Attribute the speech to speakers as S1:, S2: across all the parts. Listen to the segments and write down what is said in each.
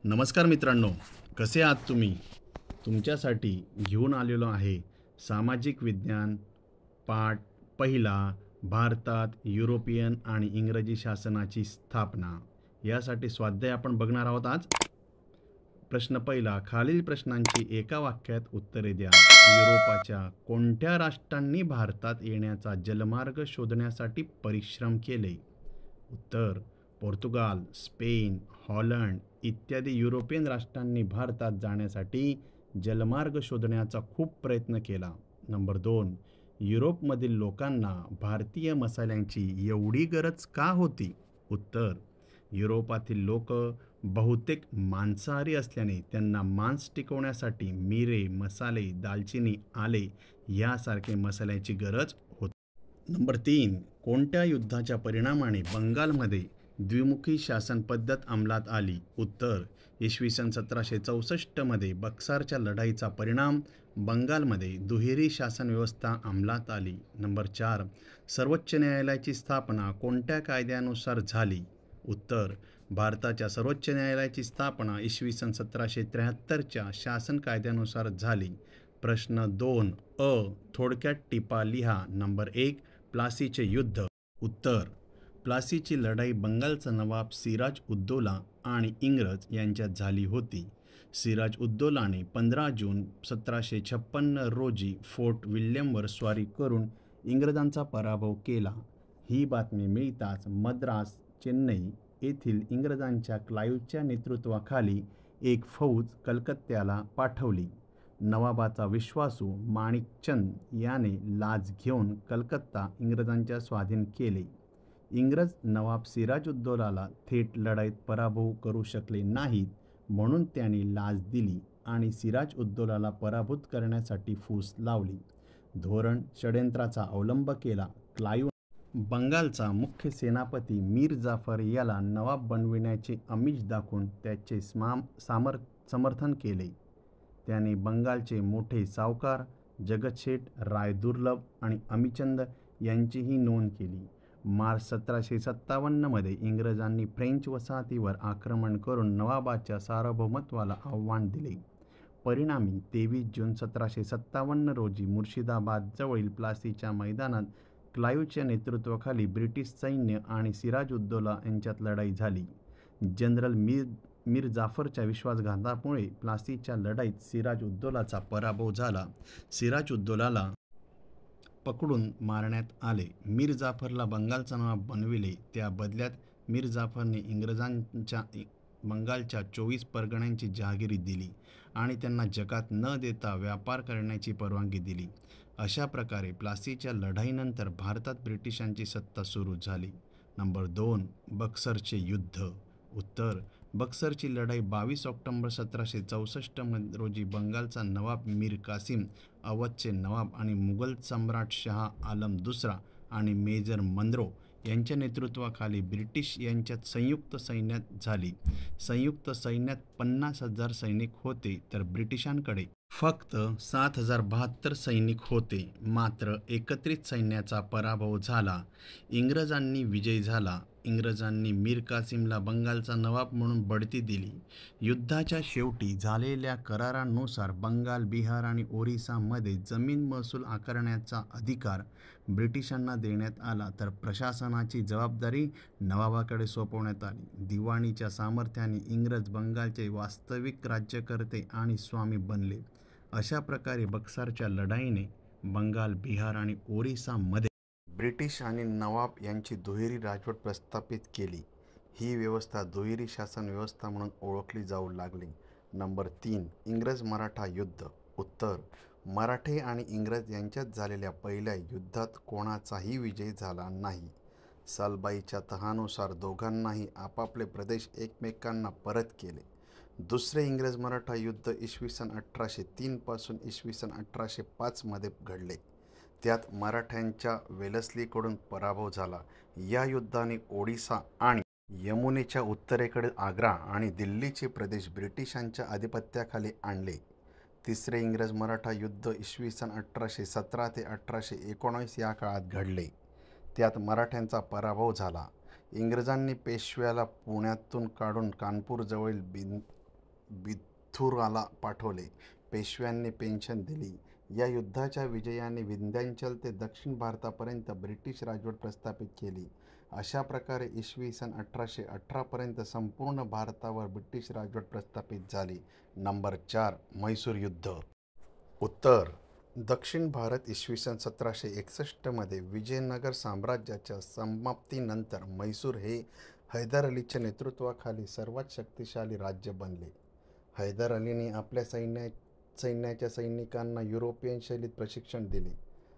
S1: नमस्कार मित्रांनो, कसे आहात तुम्ही? तुमच्यासाठी घेऊन आलेलो आहे सामाजिक विज्ञान पाठ पहिला, भारतात युरोपियन आणि इंग्रजी शासनाची स्थापना. यासाठी स्वाध्याय आपण बघणार आहोत आज. प्रश्न पहिला, खालील प्रश्नांची एका वाक्यात उत्तरे द्या. युरोपाच्या कोणत्या राष्ट्रांनी भारतात येण्याचा जलमार्ग शोधण्यासाठी परिश्रम केले? उत्तर, पोर्तुगाल, स्पेन, हॉलंड इत्यादी युरोपियन राष्ट्रांनी भारतात जाण्यासाठी जलमार्ग शोधण्याचा खूप प्रयत्न केला. नंबर 2, युरोपमधील लोकांना भारतीय मसाल्यांची एवढी गरज का होती? उत्तर, युरोपातील लोक बहुतेक मांसाहारी असल्याने त्यांना मांस टिकवण्यासाठी मिरे, मसाले, दालचिनी, आले यासारखे मसाल्याची गरज होती. नंबर 3, कोणत्या युद्धाच्या परिणामाने बंगालमध्ये द्विमुखी शासन पद्धत अंमलात आली? उत्तर, इसवी सन 1764 मध्ये बक्सारच्या लढाईचा परिणाम बंगालमध्ये दुहेरी शासन व्यवस्था अंमलात आली. नंबर 4, सर्वोच्च न्यायालयाची स्थापना कोणत्या कायद्यानुसार झाली? उत्तर, भारताच्या सर्वोच्च न्यायालयाची स्थापना इसवी सन 1773च्या शासन कायद्यानुसार झाली. प्रश्न 2 अ, थोडक्यात टिपा लिहा. नंबर 1, प्लासीचे युद्ध. उत्तर, प्लासीची लढाई बंगालचा नवाब सिराज उद्दौला आणि इंग्रज यांच्यात झाली होती. सिराज उद्दौलाने 15 जून 1756 रोजी फोर्ट विल्यमवर स्वारी करून इंग्रजांचा पराभव केला. ही बातमी मिळताच मद्रास, चेन्नई येथील इंग्रजांच्या क्लाईव्हच्या नेतृत्वाखाली एक फौज कलकत्त्याला पाठवली. नवाबाचा विश्वासू माणिकचंद याने लाच घेऊन कलकत्ता इंग्रजांच्या स्वाधीन केले. इंग्रज नवाब सिराजउद्दौलाला थेट लढाईत पराभव करू शकले नाहीत, म्हणून त्यांनी लाच दिली आणि सिराजउद्दौलाला पराभूत करण्यासाठी फूस लावली. धोरण षड्यंत्राचा अवलंब केला. क्लाईव्ह बंगालचा मुख्य सेनापती मीर जाफर याला नवाब बनविण्याचे आमिष दाखवून त्याचे समर्थन केले. त्याने बंगालचे मोठे सावकार जगतशेठ, रायदुर्लभ आणि अमीचंद यांचीही नोंद केली. मार्च 1757 मध्ये इंग्रजांनी फ्रेंच वसाहतीवर आक्रमण करून नवाबाच्या सार्वभौमत्वाला आव्हान दिले. परिणामी 23 जून 1757 रोजी मुर्शिदाबाद जवळील प्लासीच्या मैदानात क्लाईव्हच्या नेतृत्वाखाली ब्रिटिश सैन्य आणि सिराजउद्दौला यांच्यात लढाई झाली. जनरल मीर जाफरच्या विश्वासघातामुळे प्लासीच्या लढाईत सिराजउद्दौलाचा पराभव झाला. सिराजउद्दौलाला पकडून मारण्यात आले. मीर जाफरला बंगालचा नवाब बनविले. त्या बदल्यात मीर जाफरने इंग्रजांच्या बंगालच्या 24 परगण्यांची जहागिरी दिली आणि त्यांना जकात न देता व्यापार करण्याची परवानगी दिली. अशा प्रकारे प्लासीच्या लढाईनंतर भारतात ब्रिटिशांची सत्ता सुरू झाली. नंबर 2, बक्सरचे युद्ध. उत्तर, बक्सरची लढाई 22 ऑक्टोबर 1764 रोजी बंगालचा नवाब मीर कासिम, अवधचे नवाब आणि मुघल सम्राट शहा आलम दुसरा आणि मेजर मनरो यांच्या नेतृत्वाखाली ब्रिटिश यांच्यात संयुक्त सैन्यात झाली. संयुक्त सैन्यात 50,000 सैनिक होते तर ब्रिटिशांकडे फक्त 7,072 सैनिक होते. मात्र एकत्रित सैन्याचा पराभव झाला. इंग्रजांनी विजय झाला. इंग्रजांनी मीर कासिमला बंगालचा नवाब म्हणून बढती दिली. युद्धाच्या शेवटी झालेल्या करारानुसार बंगाल, बिहार आणि ओरिसामध्ये जमीन महसूल आकारण्याचा अधिकार ब्रिटिशांना देण्यात आला, तर प्रशासनाची जबाबदारी नवाबाकडे सोपवण्यात आली. दिवाणीच्या सामर्थ्याने इंग्रज बंगालचे वास्तविक राज्यकर्ते आणि स्वामी बनले. अशा प्रकारे बक्सरच्या लढाईने बंगाल, बिहार आणि ओरिसामध्ये ब्रिटिश आणि नवाब यांची दुहेरी राजवट प्रस्थापित केली. ही व्यवस्था दुहेरी शासन व्यवस्था म्हणून ओळखली जाऊ लागली. नंबर 3, इंग्रज-मराठा युद्ध. उत्तर, मराठे आणि इंग्रज यांच्यात झालेल्या पहिल्या युद्धात कोणाचाही विजय झाला नाही. सालबाईच्या तहानुसार दोघांनाही आपापले प्रदेश एकमेकांना परत केले. दुसरे इंग्रज-मराठा युद्ध इसवी सन 1803 पासून इसवी सन 1805 मध्ये घडले. त्यात मराठ्यांच्या वेलस्लीकडून पराभव झाला. या युद्धाने ओडिसा आणि यमुनेच्या उत्तरेकडील आग्रा आणि दिल्लीचे प्रदेश ब्रिटिशांच्या आधिपत्याखाली आणले. तिसरे इंग्रज-मराठा युद्ध इसवी सन 1817 ते 1819 या काळात घडले. त्यात मराठ्यांचा पराभव झाला. इंग्रजांनी पेशव्याला पुण्यातून काढून कानपूरजवळील बिथुराला पाठवले. पेशव्यांनी पेन्शन दिली. या युद्धाच्या विजयाने विंध्याचल ते दक्षिण भारतापर्यंत ब्रिटिश राजवट प्रस्थापित केली. अशा प्रकारे इसवी सन 1818पर्यंत संपूर्ण भारतावर ब्रिटिश राजवट प्रस्थापित झाली. नंबर 4. म्हैसूर युद्ध. उत्तर. दक्षिण भारत इसवी सन 1761मध्ये विजयनगर साम्राज्याच्या समाप्तीनंतर म्हैसूर हे हैदर अलीच्या नेतृत्वाखाली सर्वात शक्तिशाली राज्य बनले. हैदर अलीने आपल्या सैन्याच्या सैनिकांना युरोपियन शैलीत प्रशिक्षण दिले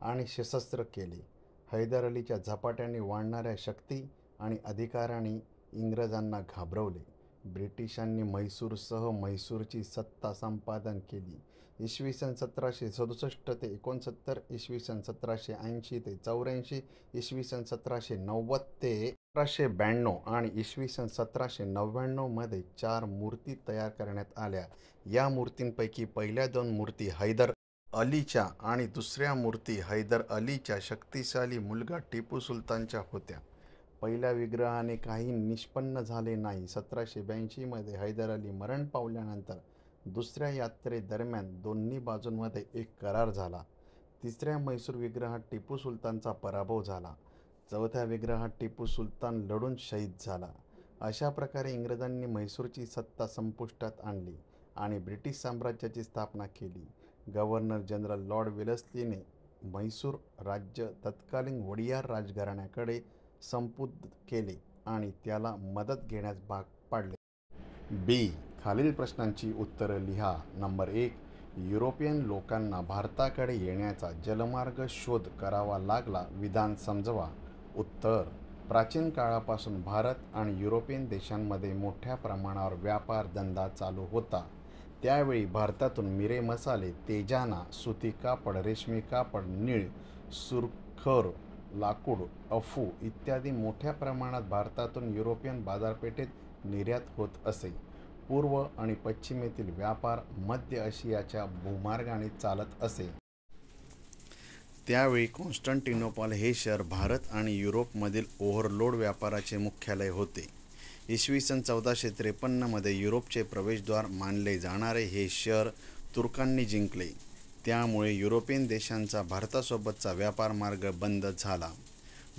S1: आणि सशस्त्र केले. हैदर अलीच्या झपाट्याने वाढणाऱ्या शक्ती आणि अधिकाराने इंग्रजांना घाबरवले. ब्रिटिशांनी म्हैसूरसह म्हैसूरची सत्ता संपादन केली. इसवी सन 1767 ते 69, इसवी सन 1780 ते 84, इसवी सन 1790 ते 1792 आणि इसवी सन 1799मध्ये 4 मूर्ती तयार करण्यात आल्या. या मूर्तींपैकी पहिल्या 2 मूर्ती हैदर अलीच्या आणि दुसऱ्या मूर्ती हैदर अलीच्या शक्तिशाली मुलगा टिपू सुलतानच्या होत्या. पहिल्या विग्रहाने काही निष्पन्न झाले नाही. 1782मध्ये हैदर अली मरण पावल्यानंतर दुसऱ्या यात्रेदरम्यान दोन्ही बाजूंमध्ये एक करार झाला. तिसऱ्या म्हैसूर विग्रहात टिपू सुलतानचा पराभव झाला. चौथ्या विग्रहात टिपू सुलतान लढून शहीद झाला. अशा प्रकारे इंग्रजांनी म्हैसूरची सत्ता संपुष्टात आणली आणि ब्रिटिश साम्राज्याची स्थापना केली. गव्हर्नर जनरल लॉर्ड वेल्लेस्लीने म्हैसूर राज्य तत्कालीन वडियार राजघराण्याकडे संपुर्द केले आणि त्याला मदत घेण्यास भाग पाडले. बी. खालील प्रश्नांची उत्तरं लिहा. नंबर 1. युरोपियन लोकांना भारताकडे येण्याचा जलमार्ग शोध करावा लागला. विधान समजवा. उत्तर. प्राचीन काळापासून भारत आणि युरोपियन देशांमध्ये मोठ्या प्रमाणावर व्यापार धंदा चालू होता. त्यावेळी भारतातून मिरे मसाले, तेजाना, सुती कापड, रेशमी कापड, नीळ, सुरखर, लाकूड, अफू इत्यादी मोठ्या प्रमाणात भारतातून युरोपियन बाजारपेठेत निर्यात होत असे. पूर्व आणि पश्चिमेतील व्यापार मध्य आशियाच्या भूमार्गाने चालत असे. त्यावेळी कॉन्स्टँटिनोपल हे शहर भारत आणि युरोपमधील ओव्हरलोड व्यापाराचे मुख्यालय होते. इसवी सन 1453मध्ये युरोपचे प्रवेशद्वार मानले जाणारे हे शहर तुर्कांनी जिंकले. त्यामुळे युरोपियन देशांचा भारतासोबतचा व्यापार मार्ग बंद झाला.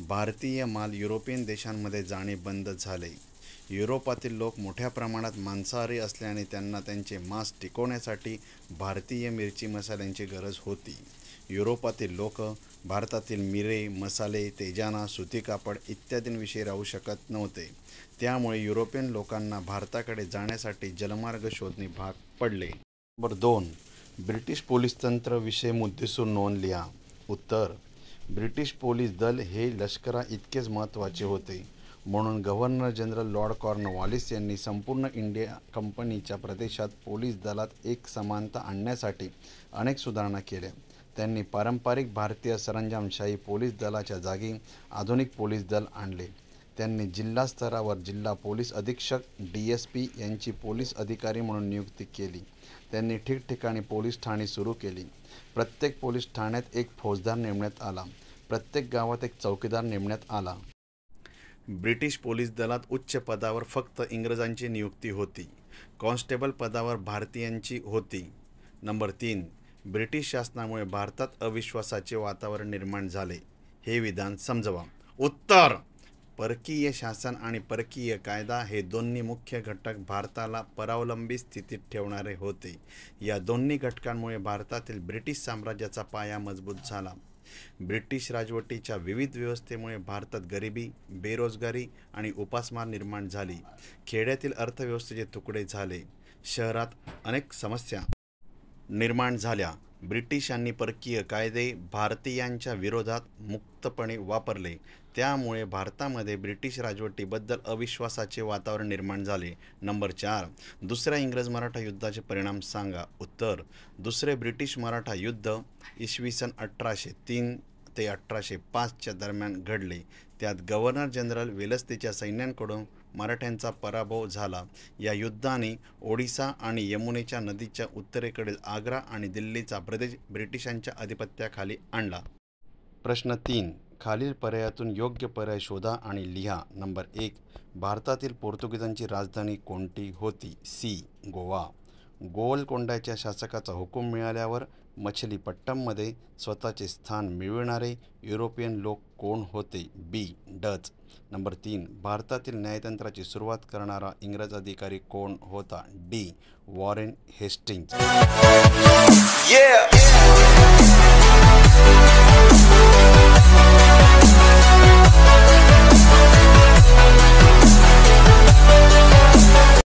S1: भारतीय माल युरोपियन देशांमध्ये जाणे बंद झाले. युरोपातील लोक मोठ्या प्रमाणात मांसाहारी असल्याने त्यांना त्यांचे मांस टिकवण्यासाठी भारतीय मिरची मसाल्यांची गरज होती. युरोपातील लोक भारतातील मिरे, मसाले, तेजाना, सुती कापड इत्यादींविषयी राहू शकत नव्हते. त्यामुळे युरोपियन लोकांना भारताकडे जाण्यासाठी जलमार्ग शोधणे भाग पडले. नंबर 2. ब्रिटिश पोलीस तंत्र विषय मुद्देसूद नोंद लिहा. उत्तर. ब्रिटिश पोलीस दल हे लष्करा इतकेच महत्त्वाचे होते. म्हणून गव्हर्नर जनरल लॉर्ड कॉर्नवालिस यांनी संपूर्ण इंडिया कंपनीच्या प्रदेशात पोलीस दलात एक समानता आणण्यासाठी अनेक सुधारणा केल्या. त्यांनी पारंपरिक भारतीय सरंजामशाही पोलीस दलाच्या जागी आधुनिक पोलीस दल आणले. त्यांनी जिल्हा स्तरावर जिल्हा पोलीस अधीक्षक DSP यांची पोलीस अधिकारी म्हणून नियुक्ती केली. त्यांनी ठिकठिकाणी पोलीस ठाणी सुरू केली. प्रत्येक पोलीस ठाण्यात एक फौजदार नेमण्यात आला. प्रत्येक गावात एक चौकीदार नेमण्यात आला. ब्रिटिश पोलीस दलात उच्च पदावर फक्त इंग्रजांची नियुक्ती होती. कॉन्स्टेबल पदावर भारतीयांची होती. नंबर 3. ब्रिटिश शासनामुळे भारतात अविश्वासाचे वातावरण निर्माण झाले. हे विधान समजवा. उत्तर. परकीय शासन आणि परकीय कायदा हे दोन्ही मुख्य घटक भारताला परावलंबी स्थितीत ठेवणारे होते. या दोन्ही घटकांमुळे भारतातील ब्रिटिश साम्राज्याचा पाया मजबूत झाला. ब्रिटिश राजवटीच्या विविध व्यवस्थेमुळे भारतात गरिबी, बेरोजगारी आणि उपासमार निर्माण झाली. खेड्यातील अर्थव्यवस्थेचे तुकडे झाले. शहरात अनेक समस्या निर्माण झाल्या. ब्रिटिशांनी परकीय कायदे भारतीयांच्या विरोधात मुक्तपणे वापरले. त्यामुळे भारतामध्ये ब्रिटिश राजवटीबद्दल अविश्वासाचे वातावरण निर्माण झाले. नंबर 4. दुसऱ्या इंग्रज-मराठा युद्धाचे परिणाम सांगा. उत्तर. दुसरे ब्रिटिश-मराठा युद्ध इसवी सन 1803 ते 1805च्या दरम्यान घडले. त्यात गव्हर्नर जनरल वेल्लेस्लीच्या सैन्याकडून मराठ्यांचा पराभव झाला. या युद्धाने ओडिसा आणि यमुनेच्या नदीच्या उत्तरेकडील आग्रा आणि दिल्लीचा प्रदेश ब्रिटिशांच्या अधिपत्याखाली आणला. प्रश्न 3. खालील पर्यायातून योग्य पर्याय शोधा आणि लिहा. नंबर 1. भारतातील पोर्तुगीजांची राजधानी कोणती होती? सी. गोवा. गोलकोंड्याच्या शासकाचा हुकूम मिळाल्यावर मछलीपट्टममध्ये स्वतःचे स्थान मिळविणारे युरोपियन लोक कोण होते? बी. डच. नंबर 3. भारतातील न्यायतंत्राची सुरुवात करणारा इंग्रज अधिकारी कोण होता? डी. Warren Hastings.